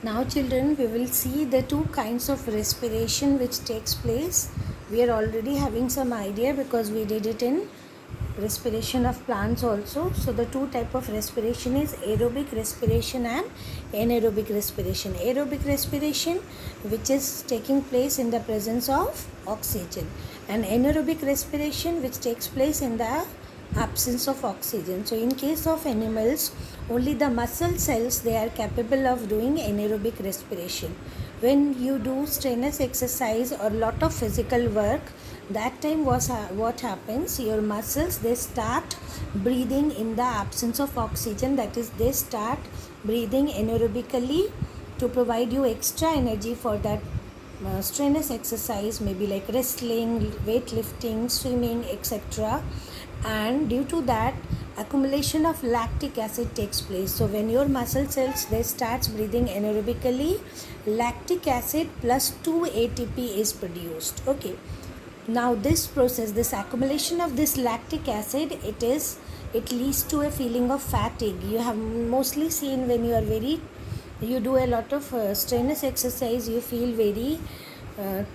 Now children, we will see the two kinds of respiration which takes place. We are already having some idea because we did it in respiration of plants also. So the two type of respiration is aerobic respiration and anaerobic respiration. Aerobic respiration, which is taking place in the presence of oxygen, and anaerobic respiration, which takes place in the absence of oxygen. So in case of animals, only the muscle cells, they are capable of doing anaerobic respiration. When you do strenuous exercise or lot of physical work, that time what happens, your muscles, they start breathing in the absence of oxygen. That is, they start breathing anaerobically to provide you extra energy for that strenuous exercise, maybe like wrestling, weightlifting, swimming, etc. And due to that, accumulation of lactic acid takes place. So when your muscle cells, they starts breathing anaerobically, lactic acid plus 2 ATP is produced. Okay, now this process, this accumulation of this lactic acid, it leads to a feeling of fatigue. You have mostly seen when you do a lot of strenuous exercise, you feel very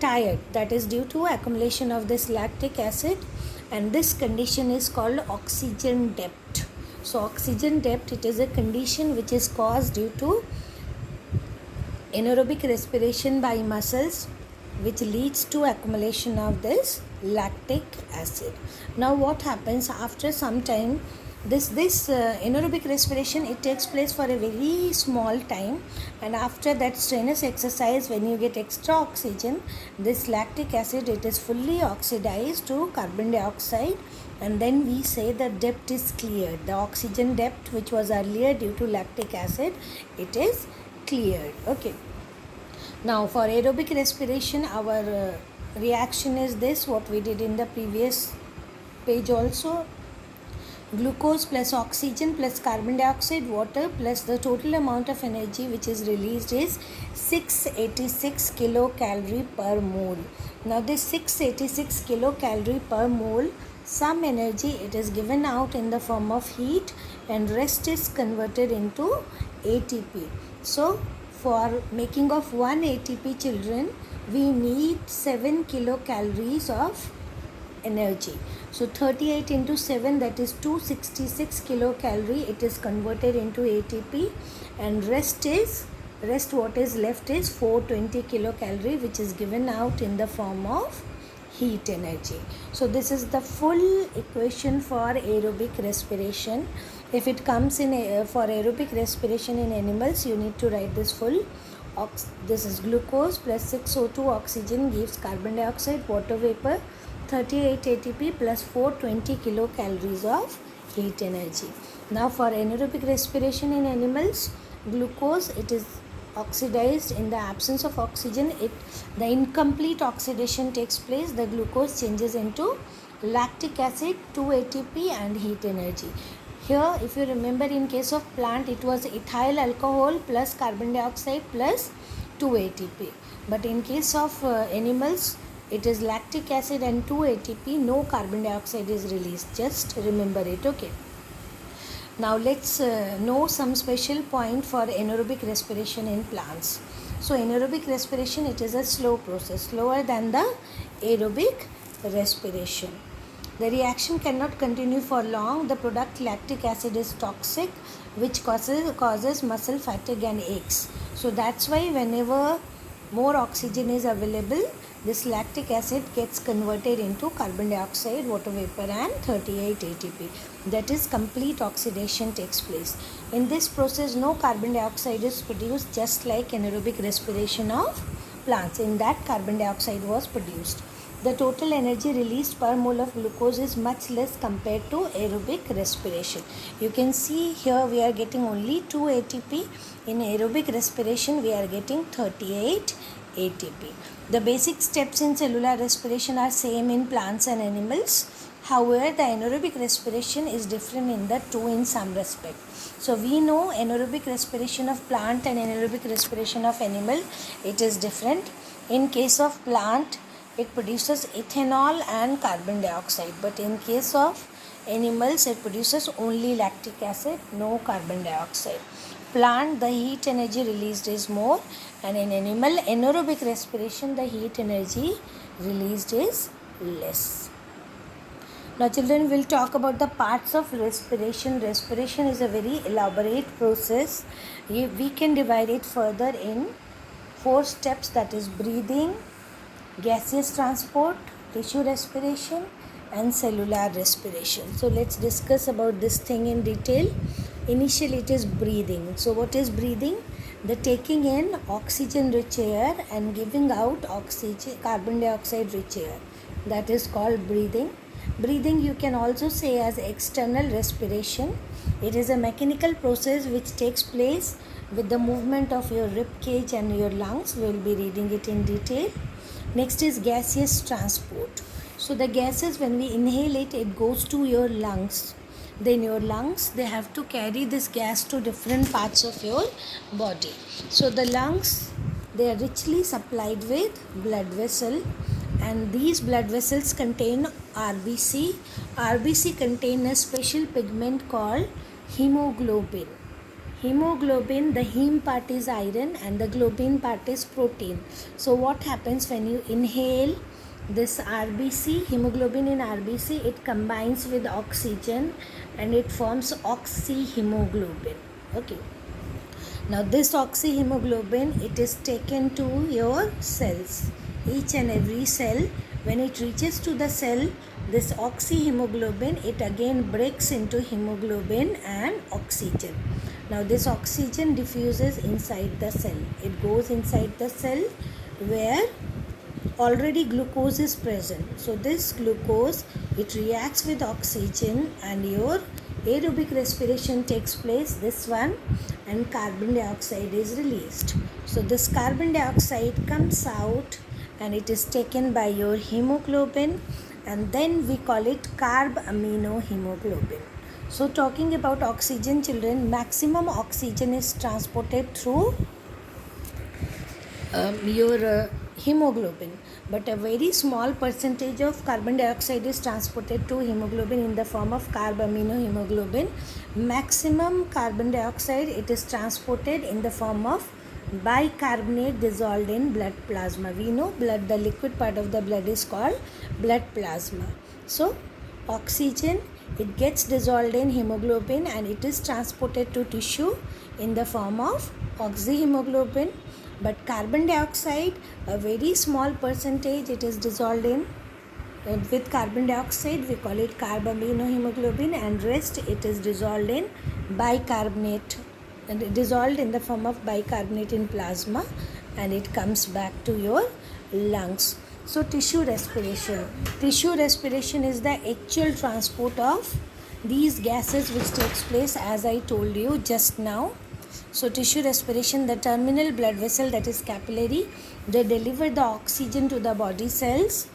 tired. That is due to accumulation of this lactic acid, and this condition is called oxygen debt. So oxygen debt, it is a condition which is caused due to anaerobic respiration by muscles, which leads to accumulation of this lactic acid. Now what happens after some time, this anaerobic respiration, it takes place for a very small time, and after that strenuous exercise, when you get extra oxygen, this lactic acid, it is fully oxidized to carbon dioxide, and then we say the depth is cleared. The oxygen depth, which was earlier due to lactic acid, it is cleared. Okay, now for aerobic respiration, our reaction is this, what we did in the previous page also. Glucose plus oxygen plus carbon dioxide, water, plus the total amount of energy which is released is 686 kilocalorie per mole. Now this 686 kilocalorie per mole, some energy it is given out in the form of heat, and rest is converted into ATP. So for making of 1 ATP, children, we need 7 kilocalories of energy. So 38 into 7, that is 266 kilocalorie, it is converted into ATP, and rest what is left is 420 kilocalorie, which is given out in the form of heat energy. So this is the full equation for aerobic respiration. If it comes in for aerobic respiration in animals, you need to write this full. This is glucose plus 6O2 oxygen gives carbon dioxide, water vapor, 38 ATP plus 420 kilocalories of heat energy. Now for anaerobic respiration in animals, glucose, it is oxidized in the absence of oxygen. The incomplete oxidation takes place. The glucose changes into lactic acid, 2 ATP and heat energy. Here, if you remember, in case of plant, it was ethyl alcohol plus carbon dioxide plus 2 ATP. But in case of animals, it is lactic acid and 2 ATP, no carbon dioxide is released. Just remember it, okay? Now let's know some special point for anaerobic respiration in plants. So anaerobic respiration, it is a slow process, slower than the aerobic respiration. The reaction cannot continue for long. The product lactic acid is toxic, which causes muscle fatigue and aches. So that's why whenever more oxygen is available, this lactic acid gets converted into carbon dioxide, water vapor and 38 ATP. That is, complete oxidation takes place. In this process, no carbon dioxide is produced, just like anaerobic respiration of plants. In that, carbon dioxide was produced. The total energy released per mole of glucose is much less compared to aerobic respiration. You can see here we are getting only 2 ATP. In aerobic respiration, we are getting 38 ATP. The basic steps in cellular respiration are same in plants and animals. However, the anaerobic respiration is different in the two in some respect. So we know anaerobic respiration of plant and anaerobic respiration of animal, it is different. In case of plant, it produces ethanol and carbon dioxide, but in case of animals, it produces only lactic acid, no carbon dioxide. plant, the heat energy released is more, and in animal anaerobic respiration, the heat energy released is less. Now children, will talk about the parts of respiration. Respiration is a very elaborate process. We can divide it further in 4 steps, that is breathing, gaseous transport, tissue respiration and cellular respiration. So let's discuss about this thing in detail. Initially it is breathing. So what is breathing? The taking in oxygen rich air and giving out oxygen, carbon dioxide rich air. That is called breathing. Breathing you can also say as external respiration. It is a mechanical process which takes place with the movement of your rib cage and your lungs. We will be reading it in detail. Next is gaseous transport. So the gases, when we inhale it, it goes to your lungs. Then your lungs, they have to carry this gas to different parts of your body. So the lungs, they are richly supplied with blood vessel, and these blood vessels contain RBC. RBC contain a special pigment called hemoglobin. Hemoglobin, the heme part is iron and the globin part is protein. So what happens when you inhale this RBC, hemoglobin in RBC, it combines with oxygen and it forms oxyhemoglobin. Okay. Now this oxyhemoglobin, it is taken to your cells. Each and every cell, when it reaches to the cell, this oxyhemoglobin, it again breaks into hemoglobin and oxygen. Now this oxygen diffuses inside the cell. It goes inside the cell where already glucose is present. So this glucose, it reacts with oxygen and your aerobic respiration takes place, this one, and carbon dioxide is released. So this carbon dioxide comes out and it is taken by your hemoglobin, and then we call it carbaminohemoglobin. So talking about oxygen, children, maximum oxygen is transported through your hemoglobin, but a very small percentage of carbon dioxide is transported to hemoglobin in the form of carbaminohemoglobin. Maximum carbon dioxide, it is transported in the form of bicarbonate dissolved in blood plasma. We know blood, the liquid part of the blood is called blood plasma. So oxygen, it gets dissolved in hemoglobin and it is transported to tissue in the form of oxyhemoglobin. But carbon dioxide, a very small percentage, it is dissolved in with carbon dioxide, we call it carbaminohemoglobin, and rest it is dissolved in bicarbonate, and dissolved in the form of bicarbonate in plasma, and it comes back to your lungs. So tissue respiration. Tissue respiration is the actual transport of these gases which takes place as I told you just now. So tissue respiration, the terminal blood vessel, that is capillary, they deliver the oxygen to the body cells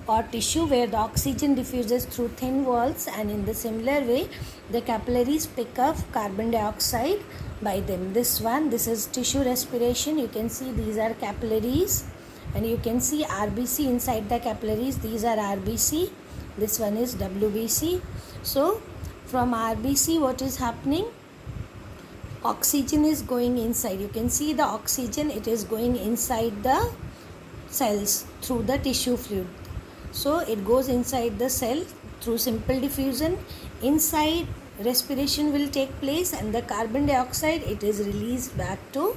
or tissue where the oxygen diffuses through thin walls, and in the similar way the capillaries pick up carbon dioxide by them. This is tissue respiration. You can see these are capillaries and you can see RBC inside the capillaries. These are RBC, this one is WBC. So from RBC what is happening? Oxygen is going inside. You can see the oxygen, it is going inside the cells through the tissue fluid. So it goes inside the cell through simple diffusion. Inside respiration will take place and the carbon dioxide, it is released back to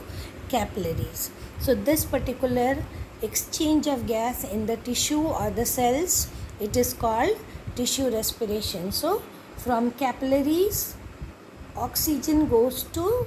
capillaries. So this particular exchange of gas in the tissue or the cells, it is called tissue respiration. So from capillaries, oxygen goes to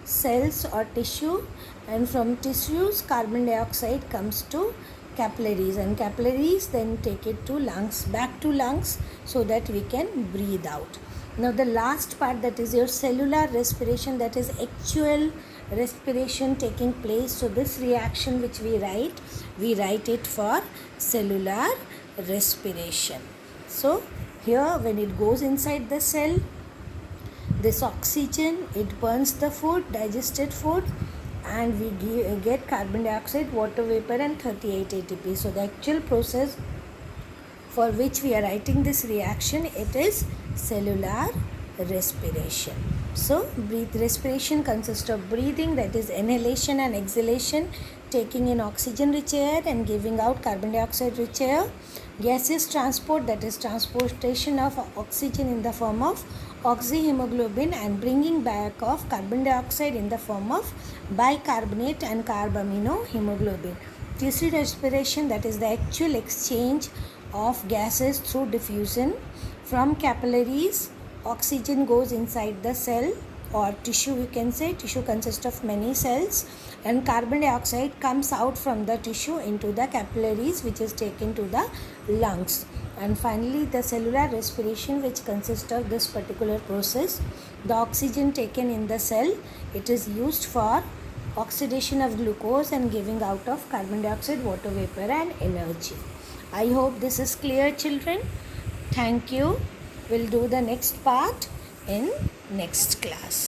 cells or tissue, and from tissues carbon dioxide comes to capillaries, and capillaries then take it to lungs, back to lungs, so that we can breathe out. Now the last part, that is your cellular respiration, that is actual respiration taking place. So this reaction which we write it for cellular respiration. So here when it goes inside the cell, this oxygen, it burns the food, digested food, and we get carbon dioxide, water vapor and 38 ATP. So the actual process for which we are writing this reaction, it is cellular respiration. So respiration consists of breathing, that is inhalation and exhalation, taking in oxygen rich air and giving out carbon dioxide rich air. Gaseous transport, that is transportation of oxygen in the form of oxyhemoglobin and bringing back of carbon dioxide in the form of bicarbonate and carbaminohemoglobin. Tertiary respiration, that is the actual exchange of gases through diffusion. From capillaries, oxygen goes inside the cell or tissue, you can say. Tissue consists of many cells, and carbon dioxide comes out from the tissue into the capillaries, which is taken to the lungs. And finally, the cellular respiration, which consists of this particular process. The oxygen taken in the cell, it is used for oxidation of glucose and giving out of carbon dioxide, water vapor and energy. I hope this is clear, children. Thank you. We'll do the next part in next class.